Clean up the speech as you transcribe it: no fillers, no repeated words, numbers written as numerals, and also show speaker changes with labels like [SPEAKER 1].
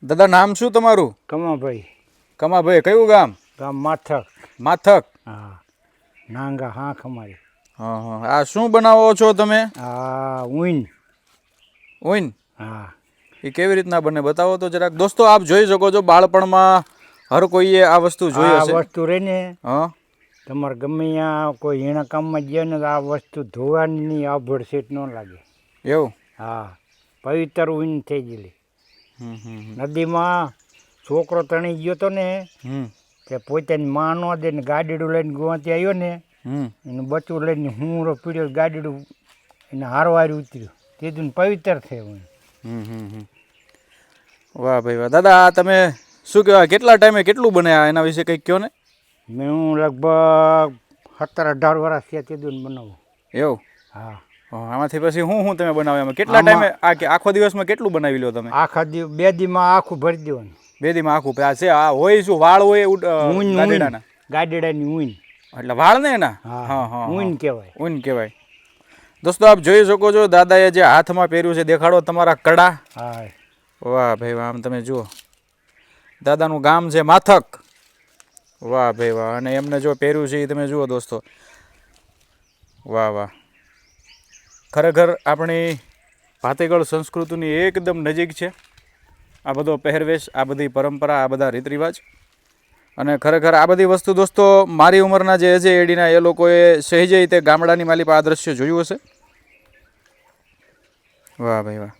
[SPEAKER 1] દાદા નામ શું તમારું?
[SPEAKER 2] કમાભાઈ.
[SPEAKER 1] કમાભાઈ, કયું ગામ?
[SPEAKER 2] ગામ માથક.
[SPEAKER 1] માથક.
[SPEAKER 2] હા, નાંગા હાંખ અમારી.
[SPEAKER 1] હા હા. આ શું બનાવો છો તમે?
[SPEAKER 2] આ ઉઈન.
[SPEAKER 1] ઓઈન?
[SPEAKER 2] હા.
[SPEAKER 1] એ કેવી રીતના બને બતાવો તો જરાક. દોસ્તો આપ જોઈ શકો છો, બાળપણમાં હર કોઈએ આ વસ્તુ જોઈ હશે.
[SPEAKER 2] આ વસ્તુ રહી ને
[SPEAKER 1] હા,
[SPEAKER 2] તમારે ગમે ત્યાં કોઈ હીણા કામમાં ગયા ને તો આ વસ્તુ ધોવાની આભળ સેટ ન લાગે.
[SPEAKER 1] એવું?
[SPEAKER 2] હા, પવિત્ર ઉઈન થઈ ગયેલી.
[SPEAKER 1] હમ હમ
[SPEAKER 2] નદીમાં છોકરો તણી ગયો તો ને
[SPEAKER 1] હમ
[SPEAKER 2] કે પોતાની માં નો દે ને ગાડીડું લઈને ગોવાથી આવ્યો ને
[SPEAKER 1] હમ.
[SPEAKER 2] એનું બચ્ચું લઈને હુંરો પીડ્યો, ગાડીડું એને હારવાર ઉતર્યું. તેથી પવિત્ર થયું.
[SPEAKER 1] હમ હમ હમ. વાહ ભાઈ વાહ. દાદા આ તમે શું કહેવાય, કેટલા ટાઈમે કેટલું બને આ, એના વિશે કંઈક કહો ને.
[SPEAKER 2] મેં હું લગભગ 17-18 વર્ષ થયા તે દૂધ બનાવું.
[SPEAKER 1] એવું?
[SPEAKER 2] હા.
[SPEAKER 1] આમાંથી પછી હું તમે બનાવો એમાં કેટલા ટાઈમે, આ કે આખો દિવસમાં કેટલું બનાવી લો તમે?
[SPEAKER 2] આખા દિવસ 2 દીમાં આખું ભરી દેવાનું.
[SPEAKER 1] 2 દીમાં આખું? આ છે આ હોય શું વાળ હોય
[SPEAKER 2] ઊન
[SPEAKER 1] ગાડીડાના?
[SPEAKER 2] ગાડીડાની ઊન.
[SPEAKER 1] એટલે વાળ ને એના?
[SPEAKER 2] હા હા, ઊન કહેવાય.
[SPEAKER 1] ઊન કહેવાય. દોસ્તો આપ જોઈ શકો છો, દાદાએ જે હાથમાં પહેર્યું છે, દેખાડો તમારા કડા.
[SPEAKER 2] હા.
[SPEAKER 1] વાહ ભાઈ વાહ. આમ તમે જુઓ, દાદાનું ગામ છે માથક. વાહ ભાઈ વાહ. અને એમને જો પહેર્યું છે એ તમે જુઓ દોસ્તો. વાહ વાહ. ખરેખર આપણી ભાતીગળ સંસ્કૃતિની એકદમ નજીક છે આ બધો પહેરવેશ, આ બધી પરંપરા, આ બધા રીત રિવાજ. અને ખરેખર આ બધી વસ્તુ દોસ્તો મારી ઉંમરના જે છે એડીના એ લોકોએ સહેજે તે ગામડાની માલિક આ દ્રશ્ય જોયું હશે. વાહ ભાઈ વાહ.